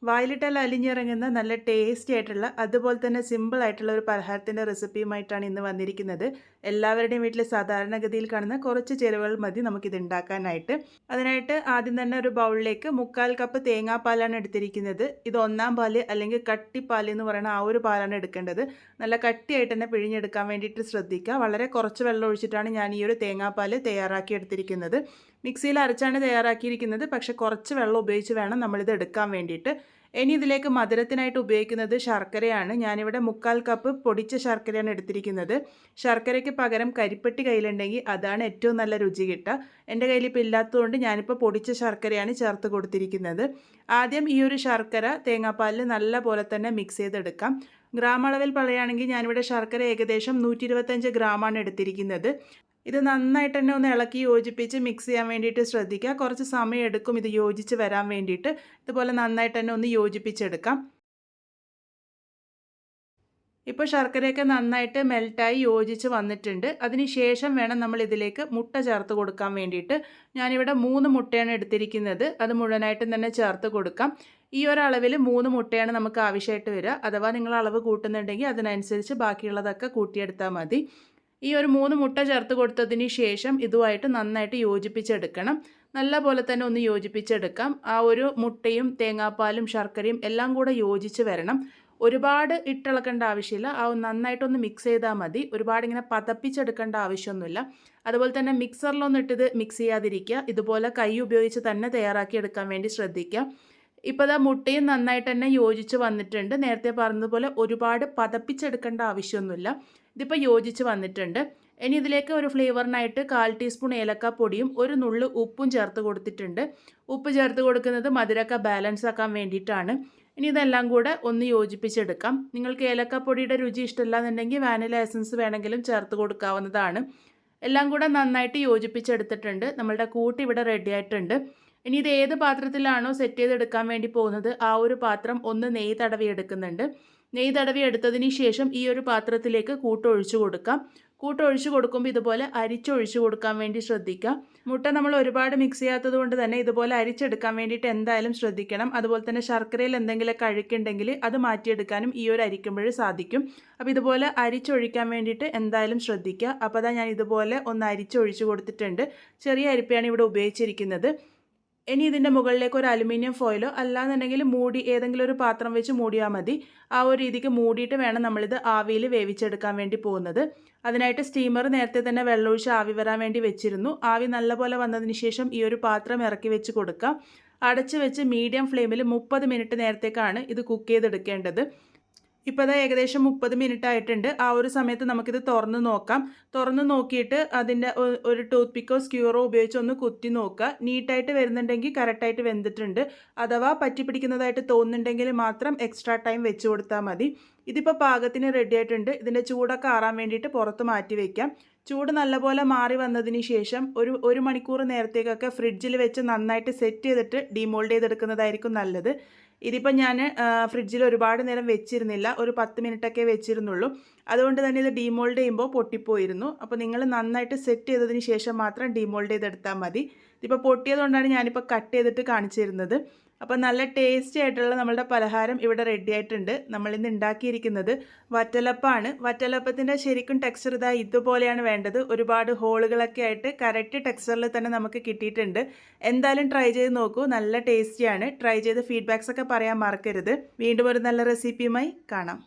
വായിലിട്ടാൽ അലിഞ്ഞിറങ്ങുന്ന നല്ല ടേസ്റ്റി ആയിട്ടുള്ള അതുപോലെ തന്നെ സിമ്പിൾ ആയിട്ടുള്ള ഒരു പലഹാരത്തിൻ്റെ റെസിപ്പിയുമായിട്ടാണ് ഇന്ന് വന്നിരിക്കുന്നത്. എല്ലാവരുടെയും വീട്ടിൽ സാധാരണഗതിയിൽ കാണുന്ന കുറച്ച് ചേരുവകൾ മതി നമുക്കിത് ഉണ്ടാക്കാനായിട്ട്. അതിനായിട്ട് ആദ്യം തന്നെ ഒരു ബൗളിലേക്ക് 1/4 കപ്പ് തേങ്ങാപ്പാലാണ് എടുത്തിരിക്കുന്നത്. ഇത് ഒന്നാം പാല് അല്ലെങ്കിൽ കട്ടിപ്പാൽ എന്ന് പറയുന്ന ആ ഒരു പാലാണ് എടുക്കേണ്ടത്. നല്ല കട്ടിയായിട്ട് തന്നെ പിഴിഞ്ഞെടുക്കാൻ വേണ്ടിയിട്ട് ശ്രദ്ധിക്കുക. വളരെ കുറച്ച് വെള്ളം ഒഴിച്ചിട്ടാണ് ഞാൻ ഈ ഒരു തേങ്ങാപ്പാൽ തയ്യാറാക്കി എടുത്തിരിക്കുന്നത്. മിക്സിയിൽ അരച്ചാണ് തയ്യാറാക്കിയിരിക്കുന്നത്, പക്ഷേ കുറച്ച് വെള്ളം ഉപയോഗിച്ച് വേണം നമ്മളിത് എടുക്കാൻ വേണ്ടിയിട്ട്. ഇനി ഇതിലേക്ക് മധുരത്തിനായിട്ട് ഉപയോഗിക്കുന്നത് ശർക്കരയാണ്. ഞാനിവിടെ 1/4 കപ്പ് പൊടിച്ച ശർക്കരയാണ് എടുത്തിരിക്കുന്നത്. ശർക്കരയ്ക്ക് പകരം കരിപ്പെട്ടി കയ്യിലുണ്ടെങ്കിൽ അതാണ് ഏറ്റവും നല്ല രുചി കിട്ടുക. എൻ്റെ കയ്യിൽ ഇപ്പോൾ ഇല്ലാത്തതുകൊണ്ട് ഞാനിപ്പോൾ പൊടിച്ച ശർക്കരയാണ് ചേർത്ത് കൊടുത്തിരിക്കുന്നത്. ആദ്യം ഈ ഒരു ശർക്കര തേങ്ങാപ്പാലിൽ നല്ല പോലെ തന്നെ മിക്സ് ചെയ്തെടുക്കാം. ഗ്രാം അളവിൽ പറയുകയാണെങ്കിൽ ഞാനിവിടെ ശർക്കര ഏകദേശം 125 ഗ്രാമാണ് എടുത്തിരിക്കുന്നത്. ഇത് നന്നായിട്ട് തന്നെ ഒന്ന് ഇളക്കി യോജിപ്പിച്ച് മിക്സ് ചെയ്യാൻ വേണ്ടിയിട്ട് ശ്രദ്ധിക്കുക. കുറച്ച് സമയം എടുക്കും ഇത് യോജിച്ച് വരാൻ വേണ്ടിയിട്ട്. ഇതുപോലെ നന്നായിട്ട് തന്നെ ഒന്ന് യോജിപ്പിച്ചെടുക്കാം. ഇപ്പോൾ ശർക്കരയൊക്കെ നന്നായിട്ട് മെൽറ്റായി യോജിച്ച് വന്നിട്ടുണ്ട്. അതിന് ശേഷം വേണം നമ്മൾ ഇതിലേക്ക് മുട്ട ചേർത്ത് കൊടുക്കാൻ വേണ്ടിയിട്ട്. ഞാനിവിടെ 3 മുട്ടയാണ് എടുത്തിരിക്കുന്നത്. അത് മുഴുവനായിട്ടും തന്നെ ചേർത്ത് കൊടുക്കാം. ഈ ഒരളവിൽ 3 മുട്ടയാണ് നമുക്ക് ആവശ്യമായിട്ട് വരിക. അഥവാ നിങ്ങൾ അളവ് കൂട്ടുന്നുണ്ടെങ്കിൽ അതിനനുസരിച്ച് ബാക്കിയുള്ളതൊക്കെ കൂട്ടിയെടുത്താൽ മതി. ഈ ഒരു 3 മുട്ട ചേർത്ത് കൊടുത്തതിന് ശേഷം ഇതുമായിട്ട് നന്നായിട്ട് യോജിപ്പിച്ചെടുക്കണം. നല്ല പോലെ തന്നെ ഒന്ന് യോജിപ്പിച്ചെടുക്കാം. ആ ഒരു മുട്ടയും തേങ്ങാപ്പാലും ശർക്കരയും എല്ലാം കൂടെ യോജിച്ച് വരണം. ഒരുപാട് ഇട്ടിളക്കേണ്ട ആവശ്യമില്ല. നന്നായിട്ടൊന്ന് മിക്സ് ചെയ്താൽ മതി. ഒരുപാട് ഇങ്ങനെ പതപ്പിച്ചെടുക്കേണ്ട ആവശ്യമൊന്നുമില്ല. അതുപോലെ തന്നെ മിക്സറിലൊന്നും ഇട്ടിത് മിക്സ് ചെയ്യാതിരിക്കുക. ഇതുപോലെ കൈ ഉപയോഗിച്ച് തന്നെ തയ്യാറാക്കി എടുക്കാൻ വേണ്ടി ശ്രദ്ധിക്കുക. ഇപ്പോൾ ദാ മുട്ടയും നന്നായിട്ട് തന്നെ യോജിച്ച് വന്നിട്ടുണ്ട്. നേരത്തെ പറഞ്ഞതുപോലെ ഒരുപാട് പതപ്പിച്ചെടുക്കേണ്ട ആവശ്യമൊന്നുമില്ല. ഇതിപ്പോൾ യോജിച്ച് വന്നിട്ടുണ്ട്. ഇനി ഇതിലേക്ക് ഒരു ഫ്ലേവറിനായിട്ട് 1/4 ടീസ്പൂൺ ഏലക്കാപ്പൊടിയും ഒരു നുള്ളു ഉപ്പും ചേർത്ത് കൊടുത്തിട്ടുണ്ട്. ഉപ്പ് ചേർത്ത് കൊടുക്കുന്നത് മധുരമൊക്കെ ബാലൻസ് ആക്കാൻ വേണ്ടിയിട്ടാണ്. ഇനി ഇതെല്ലാം കൂടെ ഒന്ന് യോജിപ്പിച്ചെടുക്കാം. നിങ്ങൾക്ക് ഏലക്കാപ്പൊടിയുടെ രുചി ഇഷ്ടമല്ല എന്നുണ്ടെങ്കിൽ വാനില എസൻസ് വേണമെങ്കിലും ചേർത്ത് കൊടുക്കാവുന്നതാണ്. എല്ലാം കൂടെ നന്നായിട്ട് യോജിപ്പിച്ചെടുത്തിട്ടുണ്ട്. നമ്മളുടെ കൂട്ട് ഇവിടെ റെഡി ആയിട്ടുണ്ട്. ഇനി ഇത് ഏത് പാത്രത്തിലാണോ സെറ്റ് ചെയ്തെടുക്കാൻ വേണ്ടി പോകുന്നത് ആ ഒരു പാത്രം ഒന്ന് നെയ്യ് തടവി എടുക്കുന്നുണ്ട്. നെയ്യ് തടവി എടുത്തതിന് ശേഷം ഈ ഒരു പാത്രത്തിലേക്ക് കൂട്ടൊഴിച്ചു കൊടുക്കാം. കൂട്ടൊഴിച്ച് കൊടുക്കുമ്പോൾ ഇതുപോലെ അരിച്ചൊഴിച്ച് കൊടുക്കാൻ വേണ്ടി ശ്രദ്ധിക്കുക. മുട്ട നമ്മൾ ഒരുപാട് മിക്സ് ചെയ്യാത്തത് കൊണ്ട് തന്നെ ഇതുപോലെ അരിച്ചെടുക്കാൻ വേണ്ടിയിട്ട് എന്തായാലും ശ്രദ്ധിക്കണം. അതുപോലെ തന്നെ ശർക്കരയിൽ എന്തെങ്കിലുമൊക്കെ അഴുക്കുണ്ടെങ്കിൽ അത് മാറ്റിയെടുക്കാനും ഈ ഒരു അരിക്കുമ്പോൾ സാധിക്കും. അപ്പോൾ ഇതുപോലെ അരിച്ചൊഴിക്കാൻ വേണ്ടിയിട്ട് എന്തായാലും ശ്രദ്ധിക്കുക. അപ്പോൾ അതാ ഞാൻ ഇതുപോലെ ഒന്ന് അരിച്ചൊഴിച്ച് കൊടുത്തിട്ടുണ്ട്. ചെറിയ അരിപ്പയാണ് ഇവിടെ ഉപയോഗിച്ചിരിക്കുന്നത്. ഇനി ഇതിൻ്റെ മുകളിലേക്ക് ഒരു അലുമിനിയം ഫോയിലോ അല്ലാന്നുണ്ടെങ്കിൽ മൂടി ഏതെങ്കിലും ഒരു പാത്രം വെച്ച് മൂടിയാൽ മതി. ആ ഒരു രീതിക്ക് മൂടിയിട്ട് വേണം നമ്മളിത് ആവിയിൽ വേവിച്ചെടുക്കാൻ വേണ്ടി പോകുന്നത്. അതിനായിട്ട് സ്റ്റീമർ നേരത്തെ തന്നെ വെള്ളമൊഴിച്ച് ആവി വരാൻ വേണ്ടി വെച്ചിരുന്നു. ആവി നല്ലപോലെ വന്നതിന് ശേഷം ഈ ഒരു പാത്രം ഇറക്കി വെച്ച് കൊടുക്കാം. അടച്ച് വെച്ച് മീഡിയം ഫ്ലെയിമിൽ 30 മിനിറ്റ് നേരത്തേക്കാണ് ഇത് കുക്ക് ചെയ്തെടുക്കേണ്ടത്. ഇപ്പോൾ അത് ഏകദേശം 30 മിനിറ്റ് ആയിട്ടുണ്ട്. ആ ഒരു സമയത്ത് നമുക്കിത് തുറന്ന് നോക്കാം. തുറന്ന് നോക്കിയിട്ട് അതിൻ്റെ ഒരു ടൂത്ത് പിക്കോ സ്ക്യൂറോ ഉപയോഗിച്ച് ഒന്ന് കുത്തി നോക്കുക. നീറ്റായിട്ട് വരുന്നുണ്ടെങ്കിൽ കറക്റ്റായിട്ട് വെന്തിട്ടുണ്ട്. അഥവാ പറ്റിപ്പിടിക്കുന്നതായിട്ട് തോന്നുന്നുണ്ടെങ്കിൽ മാത്രം എക്സ്ട്രാ ടൈം വെച്ച് കൊടുത്താൽ മതി. ഇതിപ്പോൾ പാകത്തിന് റെഡി ആയിട്ടുണ്ട്. ഇതിൻ്റെ ചൂടൊക്കെ ആറാൻ വേണ്ടിയിട്ട് പുറത്ത് മാറ്റി വയ്ക്കാം. ചൂട് നല്ലപോലെ മാറി വന്നതിന് ശേഷം ഒരു മണിക്കൂർ നേരത്തേക്കൊക്കെ ഫ്രിഡ്ജിൽ വെച്ച് നന്നായിട്ട് സെറ്റ് ചെയ്തിട്ട് ഡീമോൾഡ് ചെയ്തെടുക്കുന്നതായിരിക്കും നല്ലത്. ഇതിപ്പോൾ ഞാൻ ഫ്രിഡ്ജിൽ ഒരുപാട് നേരം വെച്ചിരുന്നില്ല. ഒരു 10 മിനിറ്റൊക്കെ വെച്ചിരുന്നുള്ളൂ. അതുകൊണ്ട് തന്നെ ഇത് ഡീമോൾഡ് ചെയ്യുമ്പോൾ പൊട്ടിപ്പോയിരുന്നു. അപ്പോൾ നിങ്ങൾ നന്നായിട്ട് സെറ്റ് ചെയ്തതിന് ശേഷം മാത്രം ഡീമോൾഡ് ചെയ്തെടുത്താൽ മതി. ഇതിപ്പോൾ പൊട്ടിയതുകൊണ്ടാണ് ഞാനിപ്പോൾ കട്ട് ചെയ്തിട്ട് കാണിച്ചു തരുന്നത്. അപ്പോൾ നല്ല ടേസ്റ്റി ആയിട്ടുള്ള നമ്മളുടെ പലഹാരം ഇവിടെ റെഡി ആയിട്ടുണ്ട്. നമ്മളിന്ന് ഉണ്ടാക്കിയിരിക്കുന്നത് വറ്റലപ്പമാണ്. വറ്റലപ്പത്തിൻ്റെ ശരിക്കും ടെക്സ്ചർ ഇതുപോലെയാണ് വേണ്ടത്. ഒരുപാട് ഹോളുകളൊക്കെ ആയിട്ട് കറക്റ്റ് ടെക്സ്ചറിൽ തന്നെ നമുക്ക് കിട്ടിയിട്ടുണ്ട്. എന്തായാലും ട്രൈ ചെയ്ത് നോക്കൂ. നല്ല ടേസ്റ്റിയാണ്. ട്രൈ ചെയ്ത് ഫീഡ്ബാക്സ് ഒക്കെ പറയാൻ മറക്കരുത്. വീണ്ടും ഒരു നല്ല റെസിപ്പിയുമായി കാണാം.